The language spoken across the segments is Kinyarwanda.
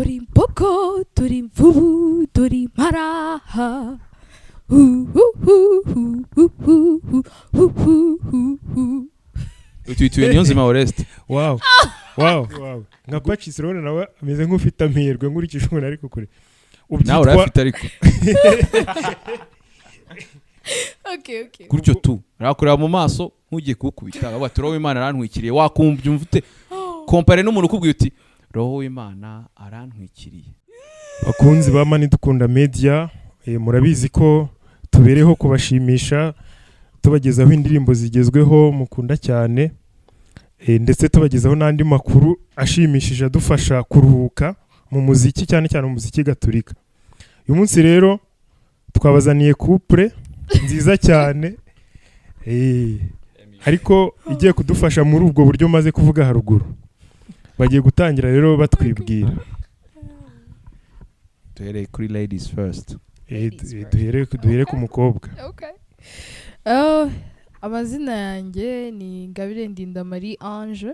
dore imbogo dore imvubu dore imparaha Tuituye niyo nzima Oreste. Wow. Nka Pacis rone nawe ameze nk'ufite amerwe nkurikije umuntu ariko kure. Nawe urafite ariko. Okay. Gutyo tu. Rakureba mu maso nkugiye kukubita. Aba roho w'Imana arantwikiriye. Wakumva umvute. Compare n'umuntu ukubwiye uti roho w'Imana arantwikiriye. Bakunzi ba Mani dukunda media, murabizi ko tubereho kubashimisha, tubagezaho indirimbo zigezweho mukunda cyane, ndetse tubagezaho n'andi makuru ashimishije adufasha kuruhuka mu muziki, cyane cyane umuziki gaturika. Uyu munsi rero twabazaniye couple nziza cyane, ariko igiye kudufasha muri ubwo buryo maze kuvuga haruguru. Bagiye gutangira rero batwibwira. Duhere kuri ladies first. Duhere ku mukobwa. Okay. Amazina yanjye ni Ngabire Ndinda Marie Ange.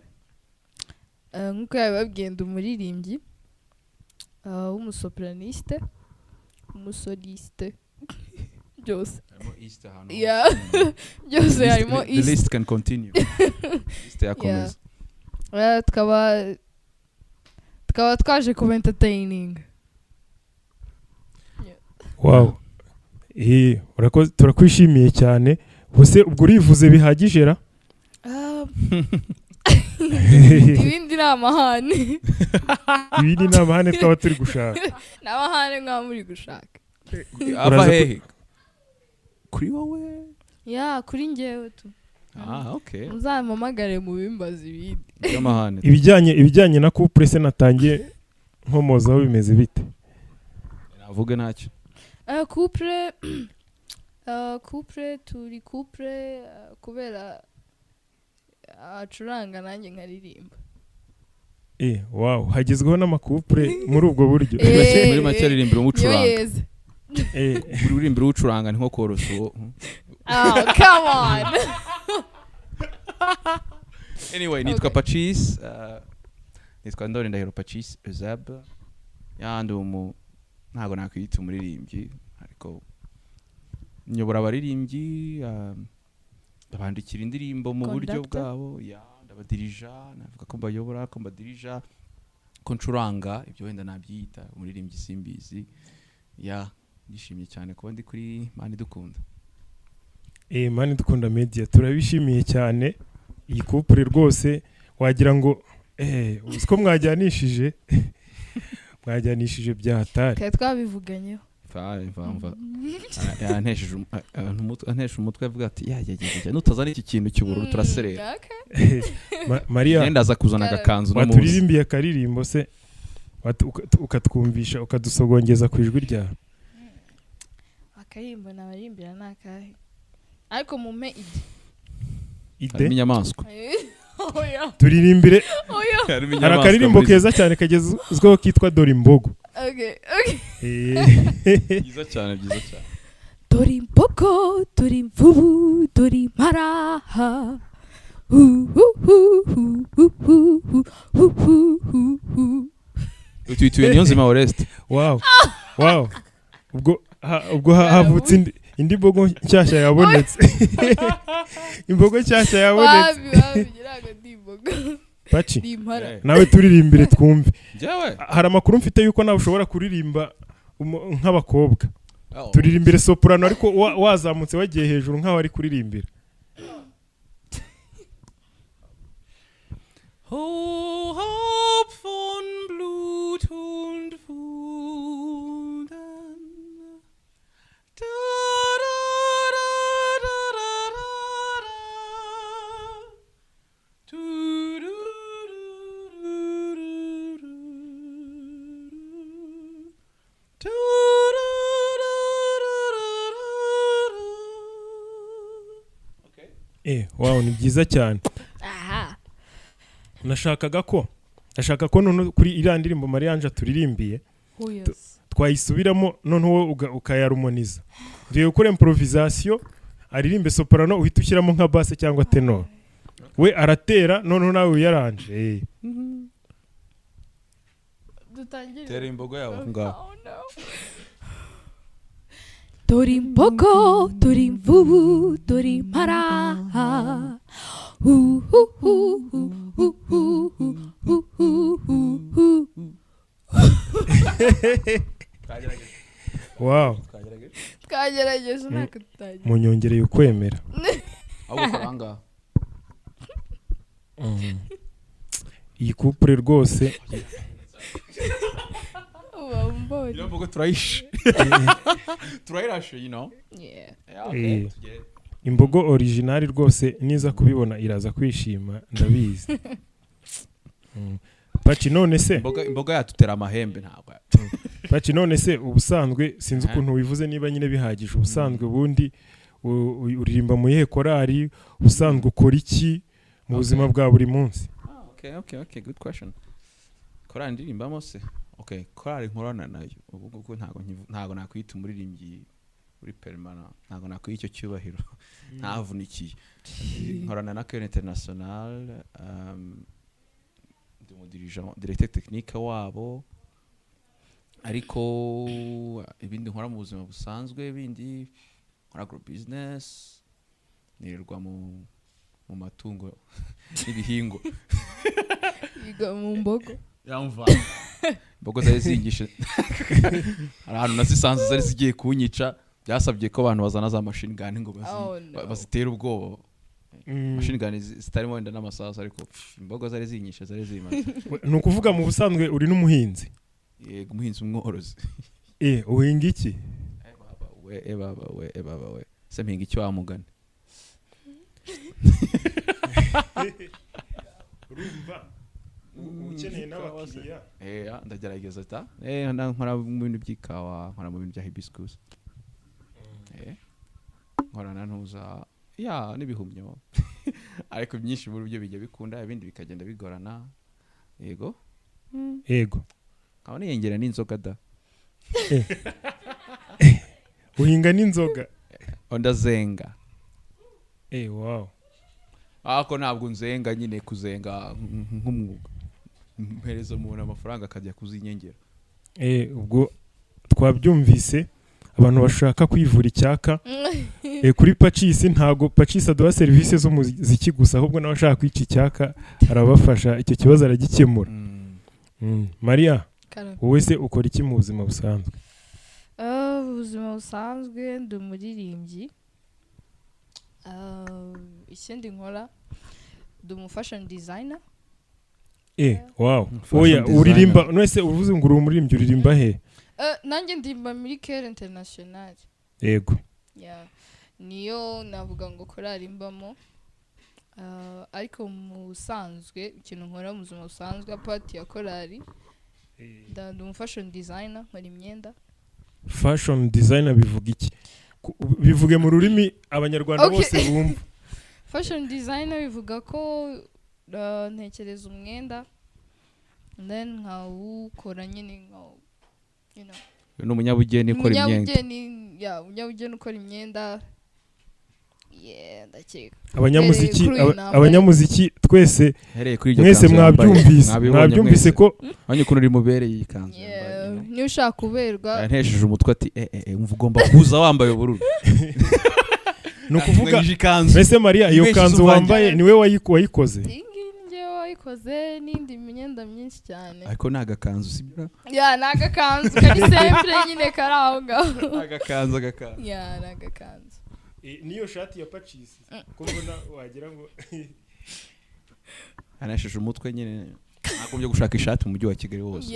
Nkuko yababwiye ndi umuririmbyi, umusopraniste, umusoliste. Byose. Yeah. Byose harimo The list can continue. List yakomeza. Tukaba twaje kuba entertaining. Wow. Urakoze, turakwishimiye cyane. Bose ubwo urivuze bihagije ra? Ibindi ni amahane. Ibindi ni amahane twaba turi gushaka. N'amahane nk'aho muri gushaka. Ava hehe? Kuri wowe? Ya, kuri njyewe tu. Okay. Muzampamagare mu bimbaza ibindi. Y'amahane. Ibijyanye na couple se natangiye nkomozaho bimeze bite? Navuge ntacyo. Couple turi couple kubera acuranga nanjye nkaririmba. Wow, hagezweho n'amakupure muri ubwo buryo. Muri make aririmbira umucuranga. Yes. Uririmbira ucuranga nko korosho. Come on. Anyway, nitwa Pacis, nitwa Ndori Ndahiro Pacis Ezab. Yandi ntago nakwita umuririmbyi, ariko nyobora abaririmbyi, abandikira indirimbo mu buryo bwabo, ndabadirija, navuga ko mbayobora, ko mbadirija, ko ncuranga, ibyo wenda nabyita umuririmbyi simbizi. Ndishimye cyane kuba ndi kuri Mani dukunda. Mani dukunda media, turabishimiye cyane. Iyi couple rwose wagira ngo uziko mwajyanishije bya hatari. Kaya twabivuganyeho. Antesheje umutwe avuga ati nutazana iki kintu cy'ubururu turaserera. Maria ndaza kuzana agakanzu no munsi. Waturirimbiye akaririmbo se ukatwumvisha ukadusogongeza ku ijwi ryawe. Akaririmbo nabarimbira nakahe. Ariko mume ide inyamaswa. Turirimbire. Hari akaririmbo keza cyane kagezweho kitwa Dore Imbogo. Okay. Byiza cyane. Dore imbogo, dore imvubu, dore imparaha. Tuituye niyo nzima Oreste. Wow. Ubwo havutse indi mbogo nshyashya yabonetse. Imbogo nshyashya yabonetse. Paci, nawe turirimbire twumve. Hari amakuru mfite yuko nawe ushobora kuririmba nk'abakobwa. Turirimbire soprano ariko wazamutse wagiye hejuru nk'aho ari kuririmbira. Oh, hope von Blut und Wunden. Wow, ni byiza cyane. Nashaka ko none kuri iriya ndirimbo Maria Ange turirimbiye twayisubiramo noneho ukayarumoniza. Ngiye gukora improvisation, aririmbe soprano uhita ushyiramo nka basse cyangwa tenor. We aratera noneho nawe uyaranje. dutangire tera imbogo yawe ngaho. Oh no. Dore imbogo, dore imvubu, dore impara. wow Twagerageje ntako tutagiye. munyongereye ukwemera ahubwo karanga iyi couple rwose Wambonye. iyo mbogo turayishe turayirashe Yeah. okay. imbogo original rwose niza kubibona iraza kwishima ndabizi. Paci none se imboga yatutera amahembe ntabwo Paci none se ubusanzwe sinzi ukuntu wivuze niba nyine bihagije ubusanzwe bundi uririmba mu yihe korari ubusanzwe ukora iki mu buzima bwa buri munsi? Okay, good question. Korari ndirimbamo se? Okay, korari nkorana nayo ubwo ntago nakwita umuririmbyi uri permanent, ntago nakwiye icyo cyubahiro ntavunikiye. Nkorana na Kere International, ndi mu directeur technique wabo, ariko ibindi nkora mu buzima busanzwe bindi nkora agro business, nirirwa mu matungo n'ibihingwa. Yiga mu mbogo. Yamva imbogo zari zingishe hari ahantu nasisanze zari zigiye kunyica, byasabye ko abantu bazana za machine gun ngo bazitera ubwoba. Machine gun zitarimo wenda n'amasasu, ariko imbogo zari zinyishe zari zimaze. Ni ukuvuga mu busanzwe uri n'umuhinzi? Yego, umuhinzi umworozi. Uhinga iki? Baba we se mpinga icyo wamugana. Urumva ukeneye n'abakiriya? Ndagerageza ta. Nkora mu bintu by'ikawa, nkora mu bintu bya hibiscus. Nkorana ntuza n'ibihumyo. Ariko byinshi muri byo bijya bikunda, ibindi bikagenda bigorana. Yego. Nkaba niyengera n'inzoga da. Uhinga n'inzoga? Ndazenga. Wow. Ako ntabwo nzenga nyine kuzenga nk'umwuga. Mpereza umuntu amafaranga akajya kuzinyengera. Ubwo twabyumvise abantu bashaka kwivura icyaka kuri Pacis, ntago Pacis aduha serivisi z'umuziki gusa, ahubwo n'abashaka kwica icyaka arabafasha, icyo kibazo aragikemura. Maria, wowe se ukora iki mu buzima busanzwe? Ubuzima busanzwe ndi umuririmbyi. Ikindi nkora ndi umu fashion designer. Wow. Oya, uririmba nese uvuze ngo uri umuririmbyi, uririmba he? Nanjye ndimba muri Kere International. Yego. Niyo navuga ngo korari mbamo. Ariko mu busanzwe ikintu nkora mu buzima busanzwe apart ya korari, ndi umu fashion designer, nkora imyenda. Fashion designer bivuga iki? Bivuge mu rurimi abanyarwanda bose bumva. Fashion designer bivuga ko ntekereza umwenda then nkawukora nyine ni umunyabugeni ukora imyenda. Umunyabugeni ukora imyenda. Ndakeka abanyamuziki twese mwese mwabyumvise ko abanye ukuntu uri mubereye iyi kanzu. Niyo ushaka kuberwa ntesheje umutwe ati umva ugomba kuza wambaye ubururu. Ni ukuvuga mbese Maria, iyo kanzu wambaye niwe wayikoze? Njye wayikoze n'indi myenda myinshi cyane. Ariko ni agakanzu sibyo? Ni agakanzu kari simple nyine kari aho ngaho. Agakanzu. Ni agakanzu. Niyo shati ya Pacis ko mbona wagira ngo anasheje umutwe nyine. Nakombye gushaka ishati mu mujyi wa Kigali wose.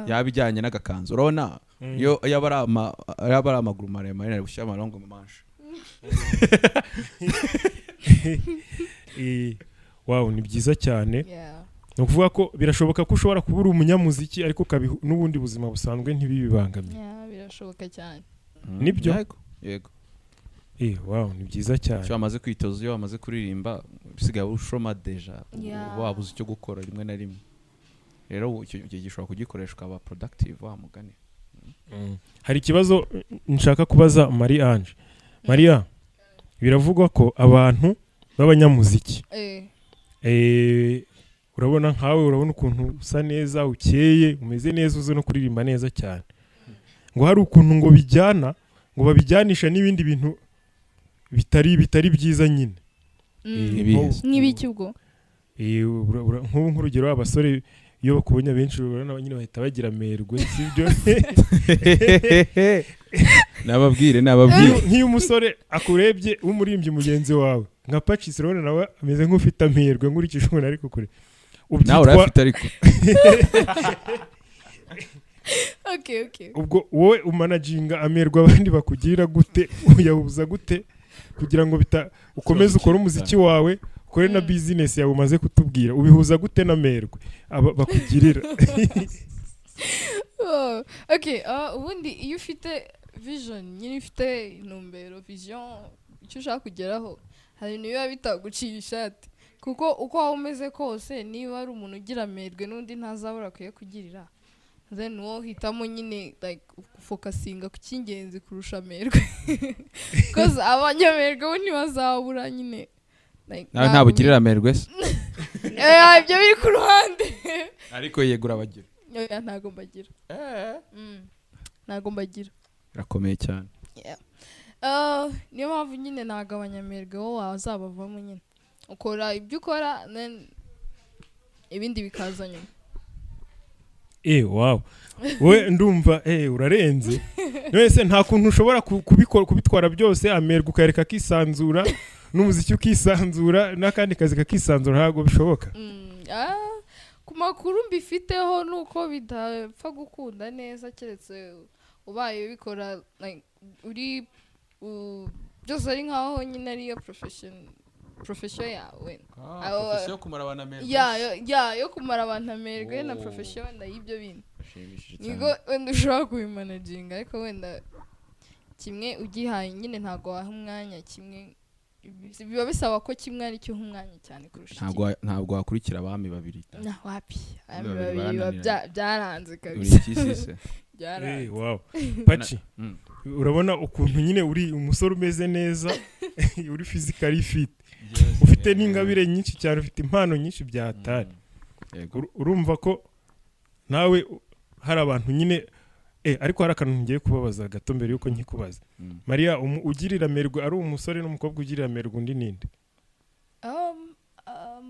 Yabijyanye n'agakanzu. Urabona yo yaba ari amaguru maremare ari gushyira amarongo mu manshi. Wow, ni byiza cyane. Ni ukuvuga ko birashoboka ko ushobora kuba uri umunyamuziki ariko n'ubundi buzima busanzwe ntibibibangamiye. Birashoboka cyane. Nibyo? Yego. Wow, ni byiza cyane. Iyo wamaze kwitoza, iyo wamaze kuririmba bisigaye ushoma deja, wabuze icyo gukora rimwe na rimwe. Rero icyo gishobora kugikoresha ukaba productive wamugane. Hari ikibazo nshaka kubaza Marie-Ange. Maria, biravugwa ko abantu b'abanyamuziki urabona nkawe urabona ukuntu usa neza ukeye umeze neza uzi no kuririmba neza cyane ngo hari ukuntu ngo bijyana ngo babijyanisha n'ibindi bintu bitari byiza nyine nk'ibiki ubwo nk'ubu nk'urugero abasore iyo bakubonye benshi urabona nyine bahita bagira amerwe sibyo nababwire nk'iyo umusore akurebye w'umurimbyi mugenzi wawe nka Pacis urabona nawe ameze nk'ufite amerwe nkurikije ukuntu ari kukure nawe urafite ariko okay ubwo wowe umanaginga amerwe abandi bakugira gute uyabuza gute kugira ngo ukomeze ukore umuziki wawe ukore na business yawe umaze kutubwira ubihuza gute n'amerwe bakugirira okay ubundi iyo ufite vision nyine ufite intumbero vision icyo ushaka kugeraho hari ibintu biba bitaguciye ishati kuko uko waba umeze kose niba ari umuntu ugira amerwe n'undi ntazabura kuyakugirira then wowe hitamo nyine like focusinga ku cy'ingenzi kurusha amerwe because abanyamerwe bo ntibazabura nyine ntabugirira amerwe se ibyo biri ku ruhande ariko yegura abagira ntago mbagira ntago mbagira birakomeye cyane niyo mpamvu nyine ntago abanyamerwe bo wazabavamo nyine ukora ibyo ukora then ibindi bikaza nyuma wow we ndumva urarenze wese nta kuntu ushobora kubitwara byose amerwe ukayereka akisanzura n'umuziki ukisanzura n'akandi kazi kakisanzura ntabwo bishoboka ku makuru mbifiteho nuko bidapfa gukunda neza keretse ubaye bikora uri byose ari nkaho nyine ariyo profession yawe profession yo kumara abantu amerwe yo kumara abantu amerwe na profession wenda y'ibyo bintu nigo wenda ushobora kubimanaginga ariko wenda kimwe ugihaye nyine ntago waha umwanya kimwe biba bisaba ko kimwe ari cyo umwanya cyane kurusha ntabwo wakurikira abami babiri wapi abami babiri byaranze kabisa wow Paci urabona ukuntu nyine uri umusore umeze neza uri physically fit ufite n'ingabire nyinshi cyane ufite impano nyinshi byatari urumva ko nawe hari abantu nyine ariko hari akantu ngiye kubabaza gato mbere yuko nkikubaza Maria ugirira amerwe ari umusore n'umukobwa ugirira amerwe undi ninde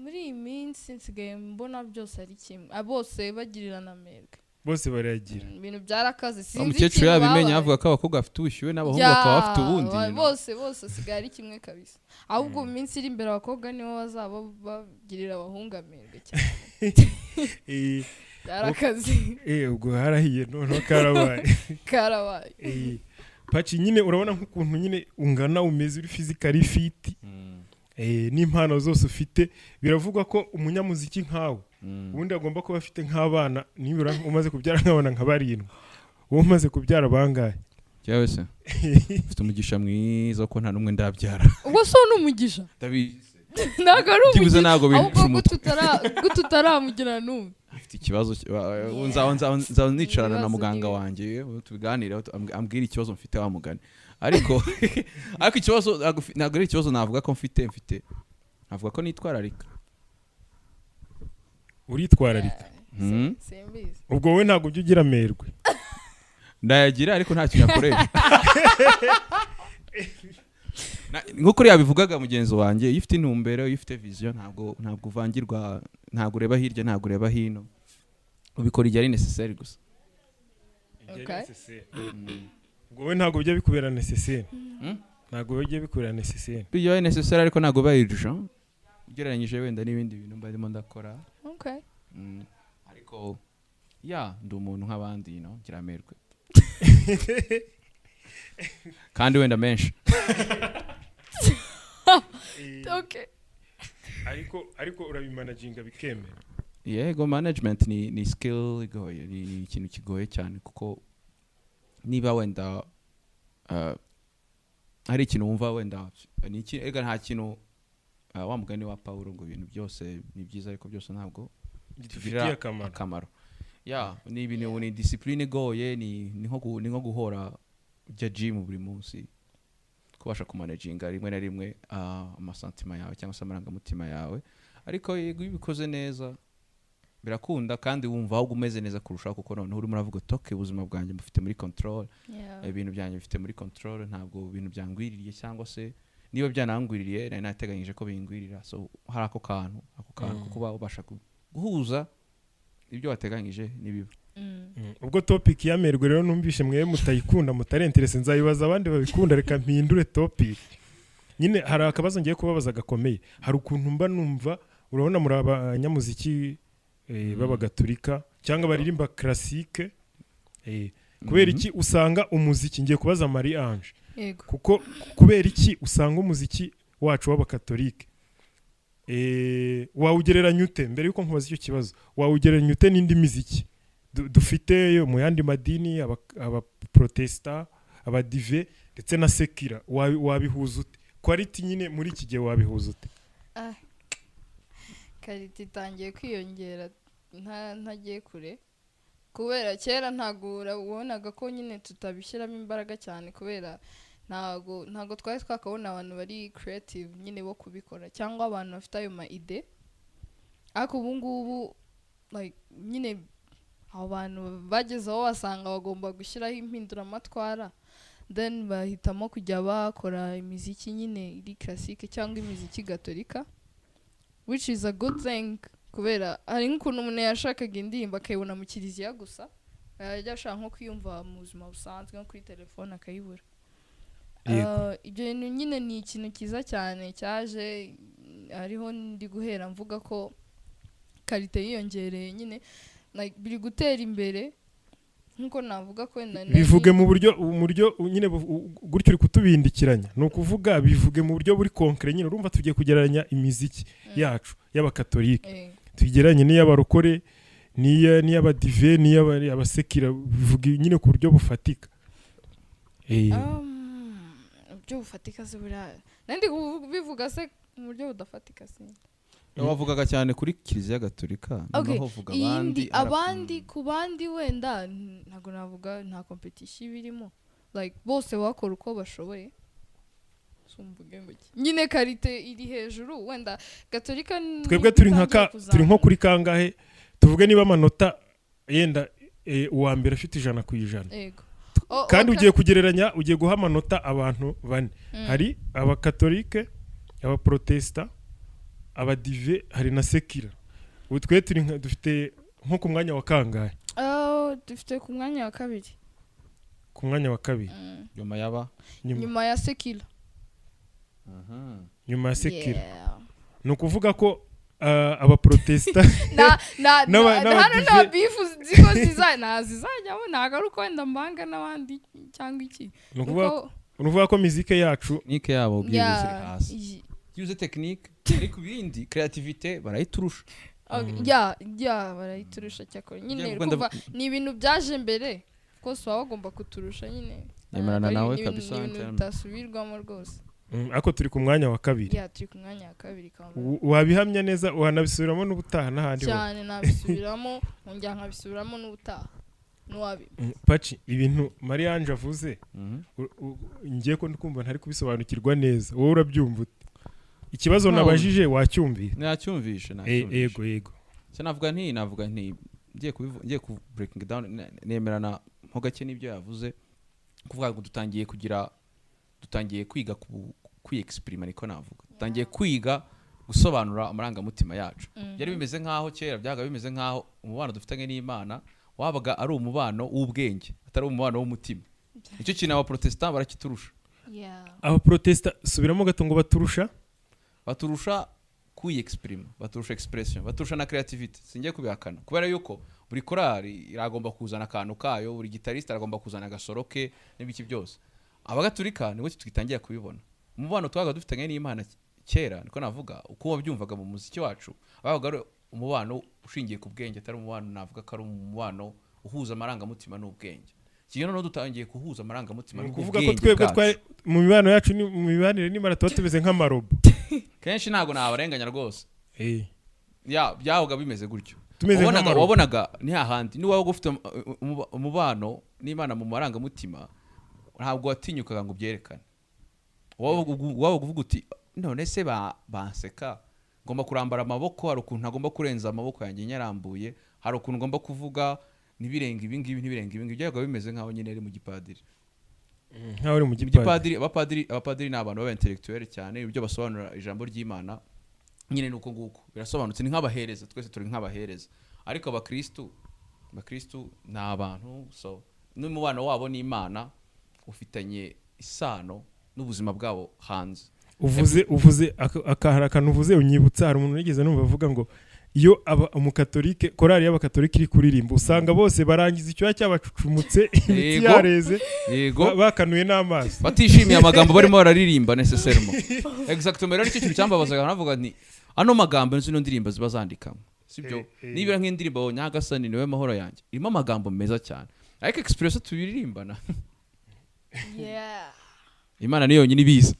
muri iyi minsi nsigaye mbona byose ari kimwe bose bagirirana amerwe bose baragira ibintu byarakaze sinzi umukecuru yabimenya avuga ko abakobwa bafite ubushyuhe n'abahungu bakaba bafite ubundi bose sigaye ari kimwe kabisa ahubwo mu minsi iri imbere abakobwa nibo bazaba bagirira abahungu amerwe cyane byarakaze ubwo harahiye noneho karabaye Paci nyine urabona nk'ukuntu nyine ungana umeze uri physically fit n'impano zose ufite biravugwa ko umunyamuziki nkawe ubundi agomba kuba afite nk'abana nibura umaze kubyara nk'abana nka 7 wowe umaze kubyara bangahe cyawe se ufite umugisha mwiza ko nta numwe ndabyara ubwo so n'umugisha ndabizi ntago ari umugisha ntabwo binjira umutwe tutaramugira n'umwe afite ikibazo nzaho nicarana na muganga wanjye tubiganire ambwira ikibazo mfite wa mugani ariko ikibazo ntabwo ari ikibazo navuga ko mfite navuga ko nitwararika uritwararika ubwo wowe ntabwo ujya ugira amerwe ndayagira ariko nta kintu yakoresha nk'uko yabivugaga mugenzi wanjye iyo ufite intumbero iyo ufite vision ntabwo uvangirwa ntabwo ureba hirya ntabwo ureba hino ubikora igihe ari necessaire gusa ubwo wowe ntabwo bijya bikubera necessaire ntabwo bijya bikubera necessaire bijya ari necessaire ariko ntabwo biba urgent ugereranyije wenda n'ibindi bintu mbarimo ndakora ariko ndi umuntu nk'abandi ngira amerwe kandi wenda menshi ariko urabimanaginga bikemera yego management ni skill igoye ni ikintu kigoye cyane kuko niba wenda hari ikintu wumva wenda nta kintu wa mugani wa Paulo ngo ibintu byose ni byiza ariko byose ntabwo bifitiye akamaro ni ibintu ni discipline igoye ni nko guhora ujya gym buri munsi kubasha kumanaginga rimwe na rimwe amasantima yawe cyangwa se amarangamutima yawe ariko iyo ubikoze neza birakunda kandi wumva ahubwo umeze neza kurushaho kuko noneho urimo uravuga toke ubuzima bwanjye mufite muri control ibintu byanjye bifite muri control ntabwo ibintu byangwiririye cyangwa se niba byanangwiririye nari nateganyije ko bingwirira so hari ako kantu kuba ubasha guhuza ibyo wateganyije nibiba ubwo topic yamerwe rero numvishe mwe mutayikunda mutarenterese nzayibaza abandi babikunda reka mpindure topic nyine hari akabazo ngiye kubabaza gakomeye hari ukuntu mba numva urabona muri abanyamuziki b'abagatulika cyangwa baririmba classique kubera iki usanga umuziki ngiye kubaza Marie Ange kuko kubera iki usanga umuziki wacu w'abakatolike wawugereranya ute mbere yuko nkubaza icyo kibazo wawugereranya ute n'indi miziki dufite mu yandi madini abaprotesta abadive ndetse na sekira wabihuza ute quality nyine muri iki gihe wabihuza ute quality itangiye kwiyongera ntagiye kure kubera kera ntago ubonaga ko nyine tutabishyiramo imbaraga cyane kubera ntago twari twakabona abantu bari creative nyine bo kubikora cyangwa abantu bafite ayo ma ide ariko ubu ngubu like nyine abantu bageze aho basanga bagomba gushyiraho impinduramatwara then bahitamo kujya bakora imiziki nyine iri classique cyangwa imiziki gatolika which is a good thing kubera hari nk'ukuntu umuntu yashakaga indirimbo akayibona mu kiliziya gusa yajya ashaka nko kwiyumva mu buzima busanzwe nko kuri telefone akayibura ibyo bintu nyine ni ikintu cyiza cyane cyaje hariho ndi guhera mvuga ko karite yiyongereye nyine like biri gutera imbere nkuko navuga ko bivuge mu buryo nyine gutyo uri kutubindikiranya no kuvuga bivuge mu buryo buri concret nyine urumva tugiye kugereranya imiziki yacu y'abakatolike tugereranye n'iy'abarokore n'iy'abadive n'iy'abasekira bivuge nyine ku buryo bufatika buryo bufatika se buriya nandi bivuga se mu buryo budafatika se wavugaga cyane kuri kiliziya gatolika naho uvuga abandi ku bandi wenda ntago navuga nta competition birimo like bose bakora uko bashoboye sumbuge ngo nyine karite iri hejuru wenda gatolika twebwe turi nko kuri kangahe tuvuge niba amanota yenda uwa mbere afite 100%. Yego. Kandi ugiye kugereranya ugiye guha amanota abantu bane. Hari abakatolike, abaprotesta, abadive, hari na sekira. Ubu twe turi dufite nko ku mwanya wa kangahe? Dufite ku mwanya wa kabiri. Ku mwanya wa kabiri. Nyuma ya sekira. Nyuma ya sekira. No kuvuga ko abaprotesta na bifu ziko zizajyamo nagaruko wenda mbanga n'abandi cyangwa iki. Nuvuga ko muzike yacu nike yabo byibuze hasi. Use technique ariko bindi creativity barayiturusha. Barayiturusha cyakora nyine kuva ni ibintu byaje mbere kose wagomba kuturusha nyine. Yemerana nawe kabisa ntasubirwamo rwose. Ako turi ku mwanya wa kabiri. Turi ku mwanya wa kabiri wabihamya neza uhanabisubiramo n'ubutaha n'ahandi ho. Cyane nabisubiramo njya nkabisubiramo n'ubutaha. Nuwabi. Paci ibintu Marie Ange avuze ngiye ko ndikumva ntari kubisobanukirwa neza. Wowe urabyumva ute? Ikibazo nabajije wacyumviye? Nacyumvishe. Yego. Navuga nti ngiye ku breaking down nemerana nko gake nibyo yavuze kuvuga ngo dutangiye kwiga kwi-exprime niko navuga. Dutangiye kwiga gusobanura amarangamutima yacu. Byari bimeze nkaho kera byaga bimeze nkaho umubano dufitanye n'Imana wabaga ari umubano w'ubwenge atari umubano w'umutima. Icyo kintu abaprotestant barakiturusha. Abaprotestant subiramo gato ngo baturusha kwi-exprime, baturusha expression, baturusha na creativity. Singiye kubihakana kubera yuko buri korali iragomba kuzana akantu kayo, buri gitariste aragomba kuzana agasoroke n'ibiki byose. Abagatulika nibo tugitangiye kubibona. Umubano twaga dufitanye n'Imana kera niko navuga uko wabyumvaga mu muziki wacu babaga umubano ushingiye ku bwenge atari umubano navuga ko ari umubano uhuza amarangamutima n'ubwenge. Kiyo no dutangiye kuhuza amarangamutima n'ubwenge. Kuvuga ko twebwe mu mibano yacu mu mibanire n'Imana tuba nk'amarobo. Kenshi ntago nabarenganya rwose. Byahoga bimeze gutyo. Wabonaga ni hahandi ni wawe ufite umubano n'Imana mu marangamutima ntabwo watinyukaga ngo byerekane. Wowe kuvuga uti none se banseka ngomba kurambara amaboko, hari ukuntu ntagomba kurenza amaboko yanjye nyarambuye, hari ukuntu ngomba kuvuga nibirenga ibingibi byaga bimeze nkaho nyine ari mu gipadiri. Nkaho ari mu gipadiri. Abapadiri ni abantu baba intellectuel cyane, ibyo basobanura ijambo ry'Imana nyine nuko nguko birasobanutse, ni nk'abahereza, twese turi nk'abahereza. Ariko abakristu ni abantu, so n'umubano wabo n'Imana ufitanye isano n'ubuzima bwabo hanze. Uvuze akantu uvuze unyibutsa, hari umuntu yigeze numva avuga ngo iyo umukatolike, korali y'abakatolike iri kuririmba usanga bose barangiza icyo cyabacucumutse imitsi yareze bakanuye n'amazi, batishimiye amagambo barimo bararirimba necessairement. Exactement, rero icyo kintu cyambabazaga, navuga nti ano magambo nzi no ndirimba ziba zandikamo, sibyo? Nibira nk'indirimbo Nyagasani niwe mahoro yanjye irimo amagambo meza cyane, ariko expression tubiririmbana Imana niyo nyine ibiza.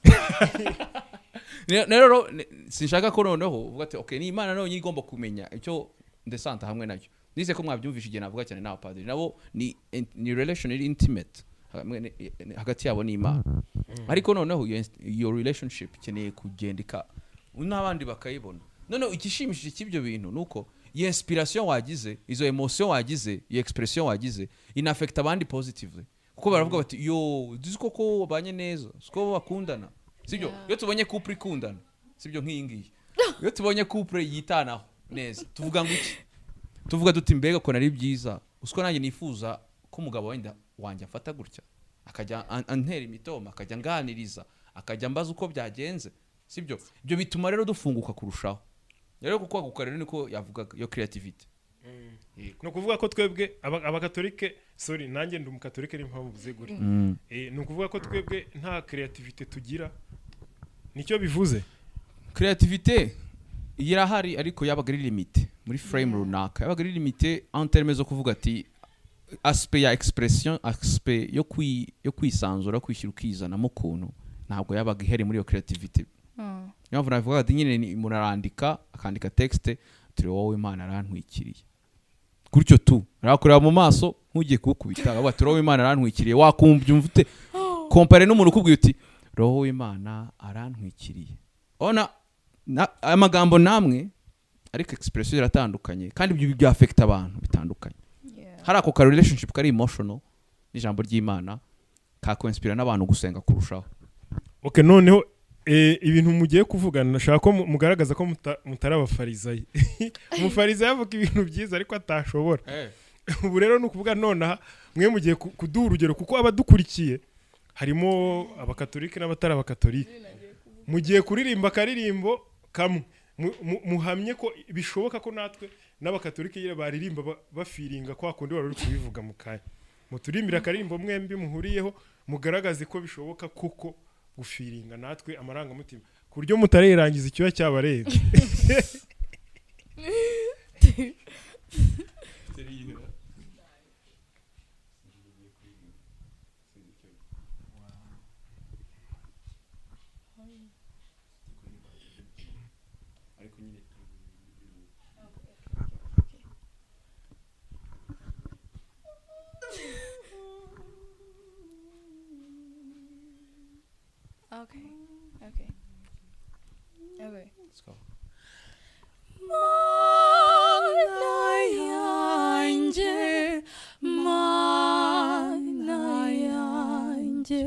Rero sinshaka ko noneho uvuga ati okay, ni Imana nayo nyine igomba kumenya icyo ndesanta hamwe nacyo. Nize ko mwabyumvishije igihe navuga cyane n'abapadiri nabo ni relation intimate hagati yabo n'Imana. Ariko noneho your relationship ikeneye kugendeka n'abandi bakayibona. Noneho ikishimishije cy'ibyo bintu nuko iyo inspiration wagize, izo emotion wagize, iyo expression wagize inaffect abandi positively. Kuko baravuga bati yo duzi koko banye neza, siko bakundana, sibyo? Iyo tubonye couple ikundana, sibyo nk'iyi ngiyi, iyo tubonye couple yitanaho neza, tuvuga ngo iki? Tuvuga duti mbega ko nari byiza, usko nanjye nifuza ko umugabo wenda wanjye afata gutya, akajya antera imitoma, akajya nganiriza, akajya mbaza uko byagenze, sibyo? Ibyo bituma rero dufunguka kurushaho. Rero kuko rero niko yavugaga yo creativity. No kuvuga ko twebwe abakatolike, sorry nanjye ndi umukatolike ari mpamvu buze guri. No kuvuga ko twebwe nta creativity tugira. Nicyo bivuze. Creativity irahari ariko yabaga ari limite muri frame runaka. Yabaga ari limite en termes zo kuvuga ati aspect ya expression, aspect yo kwisanzura, kwishyira ukizana mu kuntu ntabwo yabaga ihari muri yo creativity. Nyamvu navuga ati nyine umuntu arandika, akandika texte, turi wowe Imana arantwikiriye. Gutyo tu arakureba mu maso nkugiye kukubita, aba turi wowe Imana arantwikiriye, wakumva umvute compare n'umuntu ukubwiye uti roho w'Imana arantwikiriye. Ona amagambo namwe ariko expression iratandukanye kandi ibyo bya affect abantu bitandukanye. Hari ako relationship kari emotional n'ijambo ry'Imana ka inspire n'abantu gusenga kurushaho. Okay, noneho ibintu mugiye kuvugana nashaka ko mugaragaza ko mutari abafarizayi. Umufarizayi avuga ibintu byiza ariko atashobora. Ubu rero nukuvuga nonaha mwe mugiye kuduha urugero kuko abadukurikiye harimo abakatolike n'abatari abakatolike. Mugiye kuririmba karirimbo kamwe muhamye ko bishoboka ko natwe n'abakatolike yire baririmba bafiringa kwa kundi wari uri kubivuga mu kanya. Muturimbira karirimbo mwembi muhuriyeho mugaragaze ko bishoboka kuko gufiringa natwe amaranga mutima ku buryo mutarerangiza icyo cyabarebe. Okay. Let's go. Mana yanjye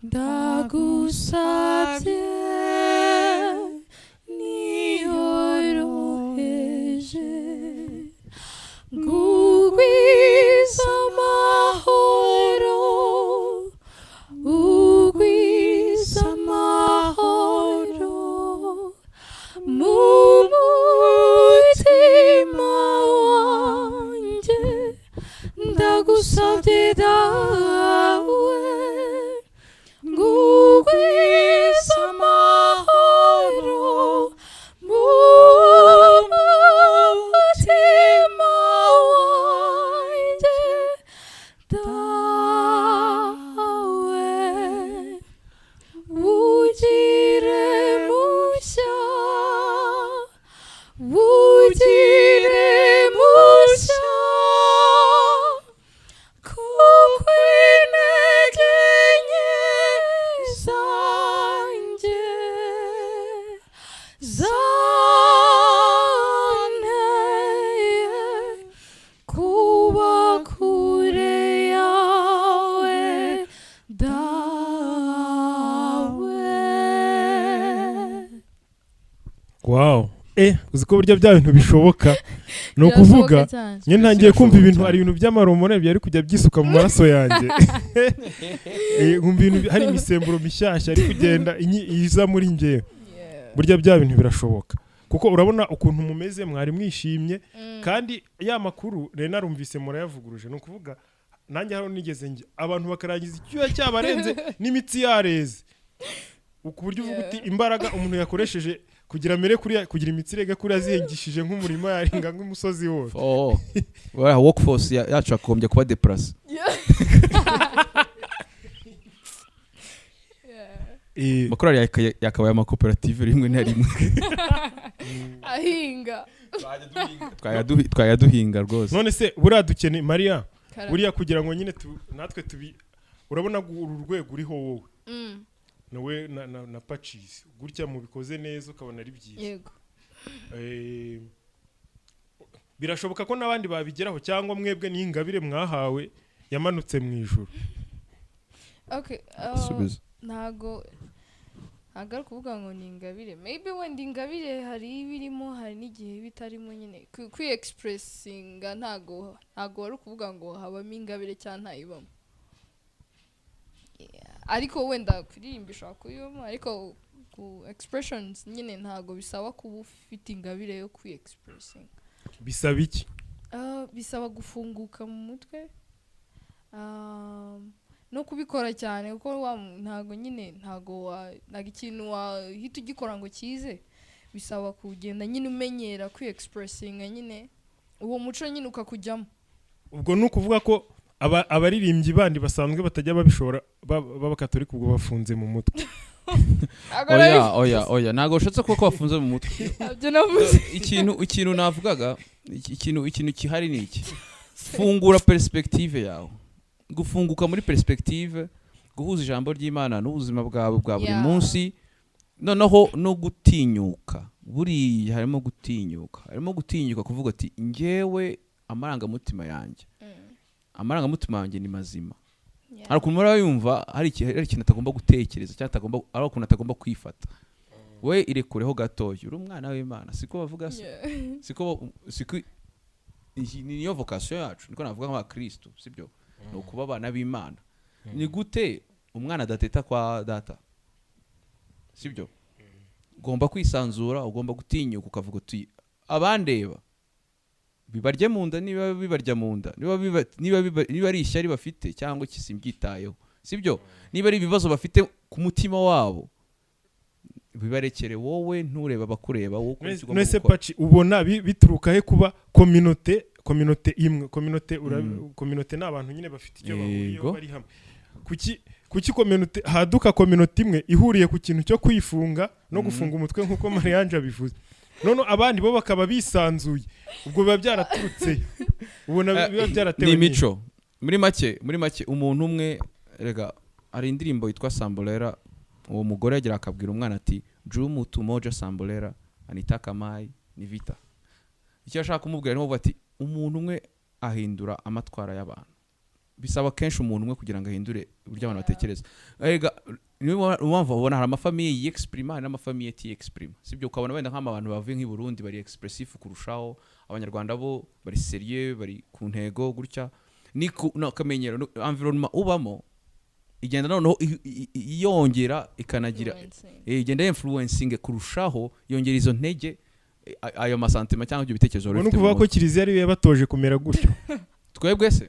ndagusabye niyoroheje ngugwiza amahoro ugwiza amahoro mu mutima wanjye ndagusabye dawe ngugwiza amahoro mu mutima wanjye dawe ugire mushya ugire mushya kuko wow uziko burya bya bintu bishoboka no kuvuga nye ntangiye kumva ibintu hari ibintu by'amaromone byari kujya byisuka mu maraso yanjye nkumva ibintu hari imisemburo mishyashya ari kugenda iza muri ngewe burya bya bintu birashoboka kuko urabona ukuntu mumeze mwari mwishimye kandi ya makuru rero narumvise murayavuguruje no kuvuga nanjye hano nigeze nge abantu bakarangiza icyuya cyabarenze n'imitsi yareze ukuburyo uvuga uti imbaraga umuntu yakoresheje kugira mere kuri kugira imitsi rega kuri azihengishije nk'umurimo yaringa nk'umusozi wose workforce yacu akombye kuba depress makorari yakabaye amakoperative rimwe na rimwe ahinga twayaduhinga rwose none se buriya dukene Maria buriya kugira ngo nyine natwe urabona uru rwego uriho wowe nawe na Pacis gutya mu bikoze neza ukabona ari byiza yego birashoboka ko nabandi babigeraho cyangwa mwebwe n'ingabire mwahawe yamanutse mu ijuru okay ntago ari kuvuga ngo ni ingabire maybe wenda ingabire hari ibirimo hari n'igihe bitarimo nyine kwi-expressinga ntago ari kuvuga ngo habamo ingabire cyangwa ntayibamo ariko wenda kuririmba kuyuma ariko ku expressions nyine ntago bisaba kuba ufite ingabire yo kwi-expressing bisaba iki bisaba gufunguka mu mutwe no kubikora cyane kuko ntago nyine ntago ikintu wahita ugikora ngo kize bisaba kugenda nyine umenyera kwi-expressinga nyine uwo muco nyine ukakujyamo ubwo ni ukuvuga ko abaririmbyi bandi basanzwe batajya babishora b'abakatolika ubwo bafunze mu mutwe oya ntago ushatse kuko bafunze mu mutwe ikintu navugaga ikintu kihari ni iki fungura perspective yawe gufunguka muri perspective guhuza ijambo ry'Imana n'ubuzima bwawe bwa buri munsi noneho no gutinyuka buriya harimo gutinyuka kuvuga ati ngewe amarangamutima yanjye ni mazima hari ukuntu murayumva hari ikintu atagomba gutekereza cyangwa ari ukuntu atagomba kwifata we irekureho gatoya uri umwana w'Imana siko bavuga se siko niyo vocation yacu niko navuga nk'abakristo sibyo no kuba abana b'Imana ni gute umwana adateta kwa data sibyo ugomba kwisanzura ugomba gutinyuka ukavuga uti abandeba bibarye mu nda niba bibarya mu nda niba ari ishyari bafite cyangwa kisimbyitayeho sibyo niba ari ibibazo bafite ku mutima wabo bibarekere wowe ntureba bakureba wowe nese Paci ubona bituruka he kuba communauté imwe communauté n'abantu nyine bafite icyo bahuriyeho bari hamwe kuki communauté haduka communauté imwe ihuriye ku kintu cyo kwifunga no gufunga umutwe nkuko Mariange abivuze none abandi bo bakaba bisanzuye ubwo biba byaraturutse ubona biba byaratewe ni mico muri make umuntu umwe rega ari indirimbo yitwa Sambolera uwo mugore yagira akabwira umwana ati jumu tumoja Sambolera anitaka mai ni vita icyo ashaka kumubwira ni ati umuntu umwe ahindura amatwara y'abantu bisaba kenshi umuntu umwe kugira ngo ahindure uburyo abantu batekereza rega niyo mpamvu ubona hari amafamiye yexprima n'amafamiye yexprima sibyo ukabona wenda nk'abantu bavuye nk'i Burundi bari expressive kurushaho abanyarwanda bo bari serieux bari ku ntego gutya ni kamenyero environment ubamo igenda noneho yongera ikanagira igenda influencing kurushaho yongera izo ntege ayo masantima cyangwa ibyo bitekerezo rero kuvuga ko Kiliziya ari yabatoje kumera gutyo twebwe se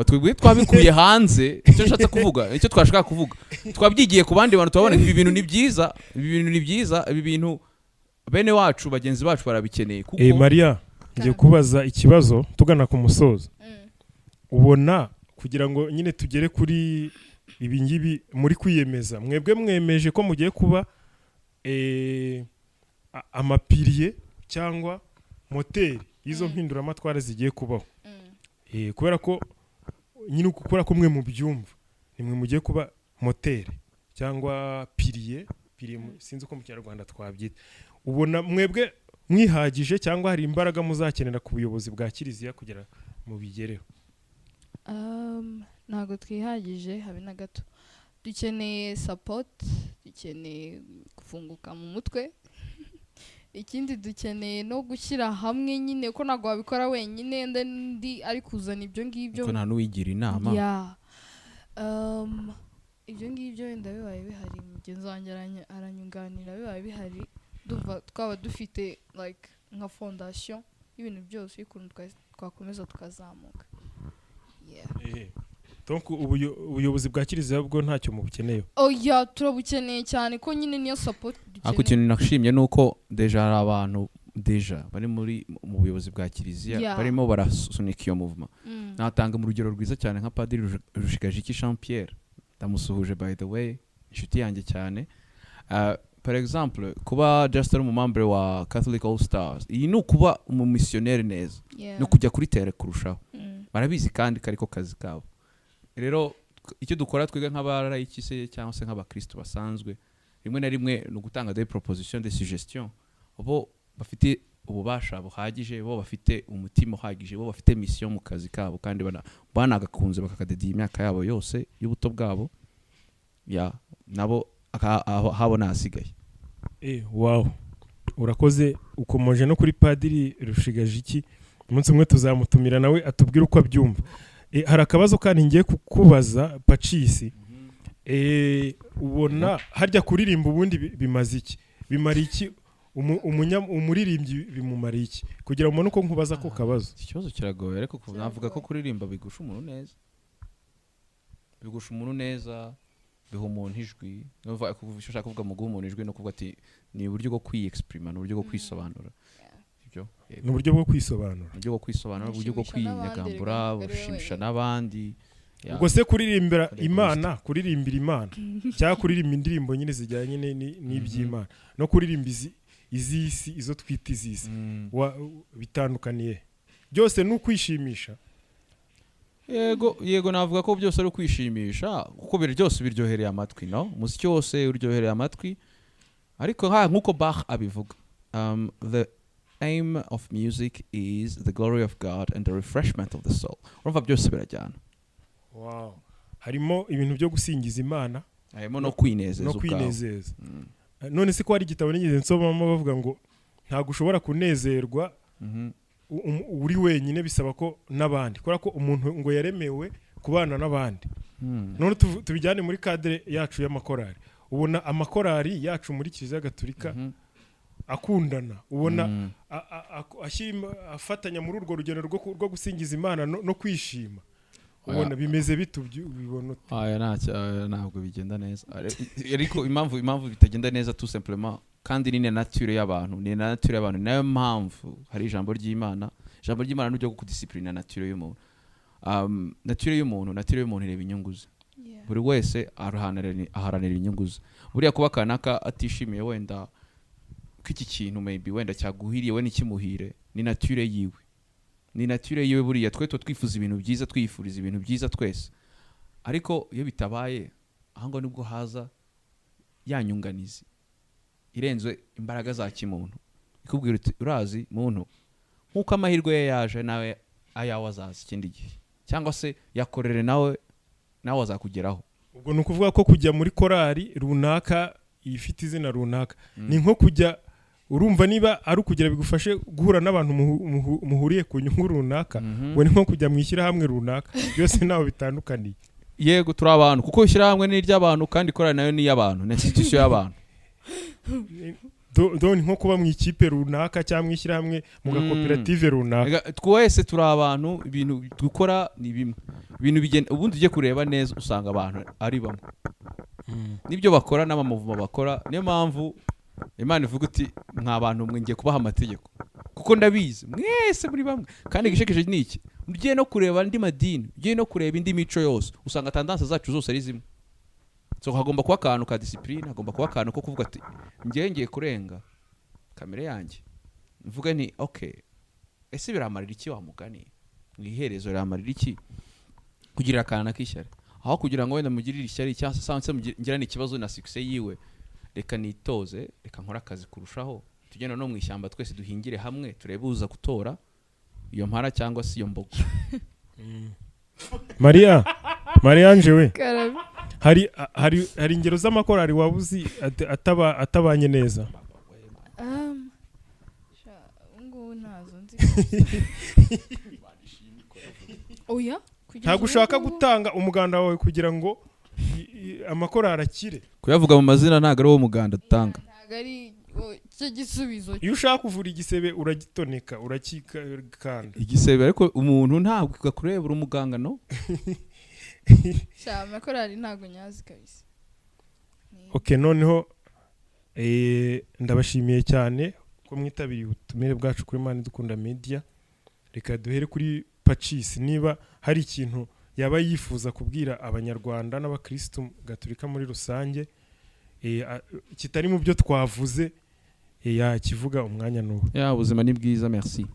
twebwe twabikuye hanze icyo nshatse kuvuga icyo twashaka kuvuga twabyigiye ku bandi bantu tubabona ibi bintu ni byiza ibi bintu bene wacu bagenzi bacu barabikeneye kuko Maria ngiye kubaza ikibazo tugana ku musozo ubona kugira ngo nyine tugere kuri ibi ngibi muri kwiyemeza mwebwe mwemeje ko mugiye kuba amapiriye cyangwa moteri izo mpinduramatwara zigiye kubaho kubera ko nyine ukora ko mwe mu byumva nimwe mugiye kuba moteri cyangwa piriye sinzi uko mu Kinyarwanda twabyita ubona mwebwe mwihagije cyangwa hari imbaraga muzakenera ku buyobozi bwa Kiliziya kugira mu bigereho ntago twihagije habe na gato dukeneye support dukeneye gufunguka mu mutwe ikindi dukeneye no gushyira hamwe nyine ko ntabwo wabikora wenyine ndi ari kuzana ibyo ngibyo ko nta n'uwigira inama ibyo ngibyo wenda bibaye bihari mugenzi wanjye aranyunganira bibaye bihari twaba dufite like nka fondation y'ibintu byose y'ukuntu twakomeza tukazamuka. donc ubuyobozi bwa kiliziya bwo ntacyo mubukeneye? Oya, turabukeneye cyane ko nyine niyo support dukeneye. Ako kintu nashimye nuko deja hari abantu bari mu buyobozi bwa kiliziya barimo barasunika iyo movement. Natanga mu rugero rwiza cyane nka Padiri Rushigajiki Jean Pierre, ndamusuhuje by the way, inshuti yanjye cyane. Par exemple kuba just ari umumambre wa Catholic All Stars, iyi ni ukuba umumissionnaire neza, no kujya kuri terre kurushaho. Barabizi kandi kariko kazi kabo. Rero icyo dukora twiga nk'abarayiki se cyangwa se nk'abakristo basanzwe, rimwe na rimwe no gutanga des propositions des suggestions, bo bafite ububasha buhagije, bo bafite umutima uhagije, bo bafite mission mu kazi kabo kandi banagakunze bakakadediye imyaka yabo yose y'ubuto bwabo nabo habona hasigaye. Wow, urakoze. Ukomoje no kuri Padiri Rushigajiki, umunsi umwe tuzamutumira nawe atubwire uko abyumva. Hari akabazo kandi ngiye kukubaza Pacis, ubona harya kuririmba ubundi bimaze iki? Bimara iki umuririmbyi bimumara iki? Kugira ngo uko nkubaza ko kabazo. Ikibazo kiragoye ariko navuga ko kuririmba bigusha umuntu neza. Bigusha umuntu neza, biha umuntu ijwi. Numva ushaka kuvuga mu guha umuntu ijwi no kuvuga ati ni uburyo bwo kwiexprima, no uburyo bwo kwisobanura. Ni uburyo bwo kwisobanura. Uburyo bwo kwisobanura, uburyo bwo kwinyagambura, bushimisha n'abandi. Ubwo se kuririmbira Imana, cyangwa kuririmba indirimbo nyine zijyanye n'iby'Imana, no kuririmba izisi, izo twita izisi, bitandukaniye? Byose ni ukwishimisha? Yego navuga ko byose ari ukwishimisha, kuko byose biryohereye amatwi, no? Umuziki wose uryohereye amatwi, ariko nk'uko Bach abivuga, the aim of music is the glory of God and the refreshment of the soul. Urumva byose birajyana. Wow. Harimo ibintu byo gusingiza Imana, harimo no kwinezeza none se ko hari igitabo nigeze nsomamo bavuga ngo ntago ushobora kunezerwa uri wenyine, bisaba ko n'abandi, kubera ko umuntu ngo yaremewe kubana n'abandi. None tubijyane muri cadre yacu y'amakorari, ubona amakorari yacu muri Kiliziya Gatolika akundana, ubona afatanya muri urwo rugendo rwo gusingiza Imana no kwishima, ubona bimeze bitubibona? Ntabwo bigenda neza, ariko impamvu bitagenda neza tout simplement kandi ni nature y'abantu, nayo mpamvu hari ijambo ry'Imana n'ujya kudisciplina nature y'umuntu. Nature y'umuntu ireba inyungu ze. Buri wese aharanira inyungu ze. Buriya kuba kanaka atishimiye wenda iki kintu maybe wenda cyaguhiriye we n'ikimuhire, ni nature yiwe. Buriya twe twifuza ibintu byiza, twifuriza ibintu byiza twese, ariko iyo bitabaye ahango nibwo haza yanyunganizi irenze imbaraga za kimuntu, ikubwira uti urazi muntu nkuko amahirwe ye yaje nawe ayawe azaza ikindi gihe, cyangwa se yakorere nawe azakugeraho. Ubwo ni ukuvuga ko kujya muri korari runaka ifite izina runaka ni nko kujya, urumva niba ari ukugira bigufashe guhura n'abantu muhuriye ku nyungu runaka, we ni nko kujya mu ishyirahamwe runaka, byose naho bitandukaniye. Yego turi abantu, kuko ishyirahamwe ni iry'abantu kandi korari nayo ni iy'abantu, ni institution y'abantu. Ni nko kuba mu ikipe runaka cyangwa ishyirahamwe mu gakoperative runaka. Twese turi abantu, ibintu dukora ni bimwe, ibintu bigenda. Ubundi ujye kureba neza usanga abantu ari bamwe, nibyo bakora n'amamuvuma bakora. Niyo mpamvu Imana ivuga uti nk'abantu mwe ngiye kubaha amategeko, kuko ndabizi mwese muri bamwe. Kandi igishekeje ni iki, ugiye no kureba andi madini, ugiye no kureba indi mico yose, usanga tendance zacu zose ari zimwe. So hagomba kuba akantu ka discipline, hagomba kuba akantu ko kuvuga ati ngiye kurenga kamere yanjye, mvuga ni okay, ese biramarira iki wa mugani, mwiherezo biramarira iki kugira akana k'ishyari, aho kugira ngo wenda mugirire ishyari cyangwa se ngirane ikibazo na success yiwe, reka nitoze, reka nkora akazi kurushaho, tugenda no mu ishyamba twese duhingire hamwe, turebe uza gutora iyo mpara cyangwa se iyo mbogo. Maria njewe hari ingero z'amakorari wabuzi atabanye neza? oya ntabwo ushaka gutanga umuganda wawe kugira ngo amakorari akire. kuyavuga mu mazina ntabwo ari wo muganda dutanga. ntabwo ari cyo gisubizo. iyo ushaka kuvura igisebe uragitoneka urakikanda igisebe, ariko umuntu ntabwo kakurebera umuganga no. sha amakorari ntabwo nyazi kabisa. Okay, noneho ndabashimiye cyane ko mwitabiriye ubutumire bwacu kuri Imana Idukunda Media. Reka duhere kuri Pacis, niba hari ikintu yaba yifuza kubwira abanyarwanda n'abakristo gatolika muri rusange kitari mu byo twavuze yakivuga umwanya n'ubu. ubuzima ni bwiza, merci.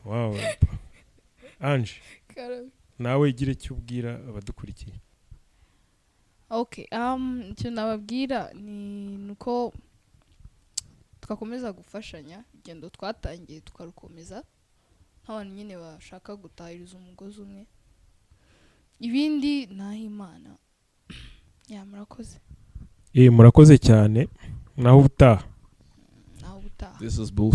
Wow. Ange, nawe igire cyo ubwira abadukurikiye. Okay, icyo nababwira ni nuko twakomeza gufashanya igendo twatangiye tukarukomeza nk'abantu nyine bashaka gutahiriza umugozi umwe. Ibindi naho Imana. Murakoze. Murakoze cyane. Naho ubutaha. This is bullshit.